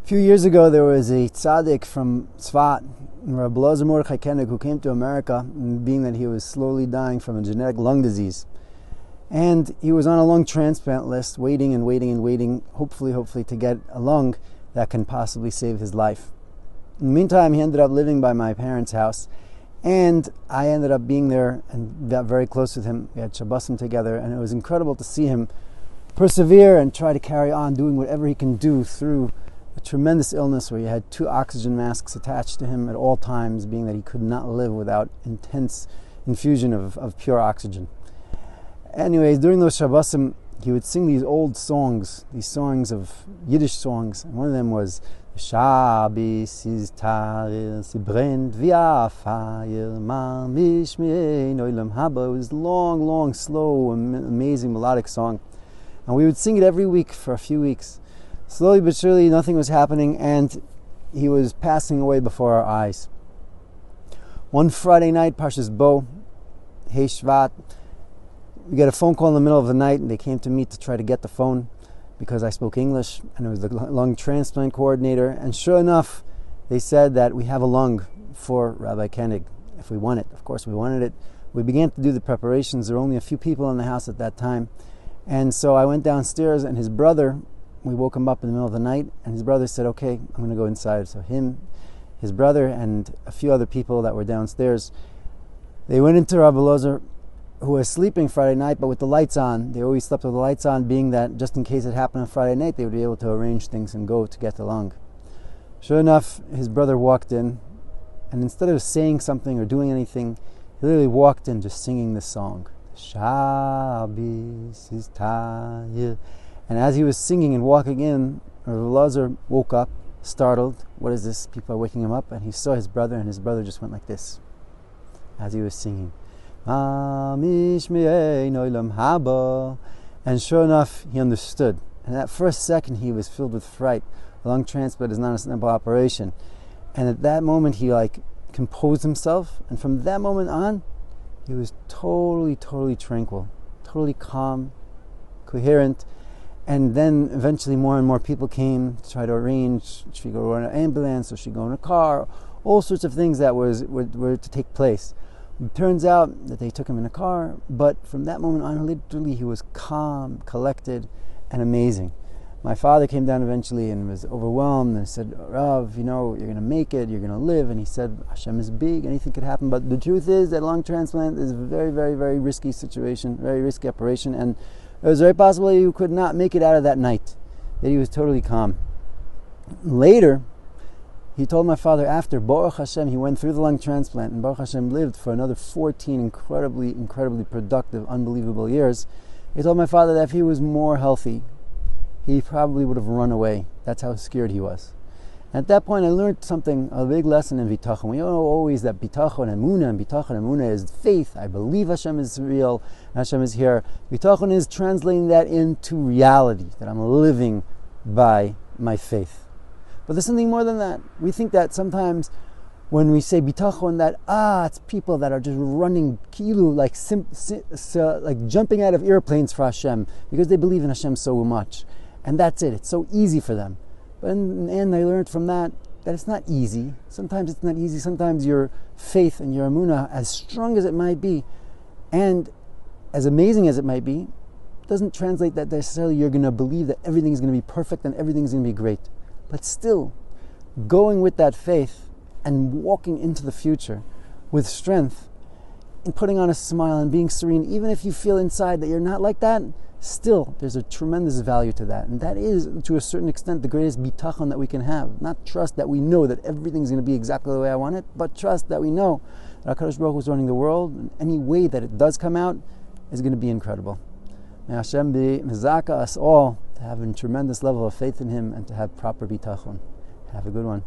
A few years ago, there was a tzaddik from Tzfat, Reb who came to America, being that he was slowly dying from a genetic lung disease. And he was on a lung transplant list, waiting, hopefully to get a lung that can possibly save his life. In the meantime, he ended up living by my parents' house, and I ended up being there and got very close with him. We had Shabbosim together, and it was incredible to see him persevere and try to carry on doing whatever he can do through a tremendous illness where he had 2 oxygen masks attached to him at all times, being that he could not live without intense infusion of pure oxygen. Anyways, during those Shabbosim, he would sing these old songs, these songs of Yiddish songs, and one of them was Shabbos is Taril, sie brennt wie a fire, ma mish mein olam haba. It was long, slow, amazing melodic song. And we would sing it every week for a few weeks. Slowly but surely, nothing was happening, and he was passing away before our eyes. One Friday night, Parshas Bo, Hey Shvat, we got a phone call in the middle of the night, and they came to me to try to get the phone because I spoke English, and it was the lung transplant coordinator. And sure enough, they said that we have a lung for Rabbi Koenig, if we want it. Of course, we wanted it. We began to do the preparations. There were only a few people in the house at that time. And so I went downstairs, and his brother, we woke him up in the middle of the night, and his brother said, okay, I'm going to go inside. So him, his brother, and a few other people that were downstairs, they went into Rabbi Elazar, who was sleeping Friday night, but with the lights on. They always slept with the lights on, being that just in case it happened on Friday night, they would be able to arrange things and go to get the lung. Sure enough, his brother walked in, and instead of saying something or doing anything, he literally walked in just singing this song. Shabbos is tired. And as he was singing and walking in, Rabbi Elazar woke up, startled. What is this? People are waking him up. And he saw his brother, and his brother just went like this as he was singing. And sure enough, he understood. And that first second, he was filled with fright. A lung transplant is not a simple operation. And at that moment, he composed himself. And from that moment on, he was totally tranquil, totally calm, coherent. And then eventually more and more people came to try to arrange, should he go in an ambulance or should he go in a car, all sorts of things that were to take place. It turns out that they took him in a car, but from that moment on, literally he was calm, collected, and amazing. My father came down eventually and was overwhelmed and said, Rav, you're going to make it, you're going to live. And he said, Hashem is big, anything could happen. But the truth is that lung transplant is a very, very risky situation, very risky operation, and it was very possible that he could not make it out of that night, that he was totally calm. Later, he told my father after, Baruch Hashem, he went through the lung transplant, and Baruch Hashem lived for another 14 incredibly productive, unbelievable years. He told my father that if he was more healthy, he probably would have run away. That's how scared he was. And at that point, I learned something, a big lesson in Bitachon. We know always that Bitachon and Emunah is faith. I believe Hashem is real, and Hashem is here. Bitachon is translating that into reality, that I'm living by my faith. But there's something more than that. We think that sometimes when we say Bitachon, that it's people that are just running kilu, like jumping out of airplanes for Hashem because they believe in Hashem so much, and that's it. It's so easy for them. But in the end, I learned from that it's not easy. Sometimes it's not easy. Sometimes your faith and your emunah, as strong as it might be, and as amazing as it might be, doesn't translate that necessarily you're going to believe that everything is going to be perfect and everything's going to be great. But still, going with that faith and walking into the future with strength and putting on a smile and being serene, even if you feel inside that you're not like that, still there's a tremendous value to that. And that is, to a certain extent, the greatest bitachon that we can have. Not trust that we know that everything's going to be exactly the way I want it, but trust that we know that HaKadosh Baruch Hu is running the world, and any way that it does come out is going to be incredible. May Hashem be mezaka us all to have a tremendous level of faith in Him and to have proper bitachon. Have a good one.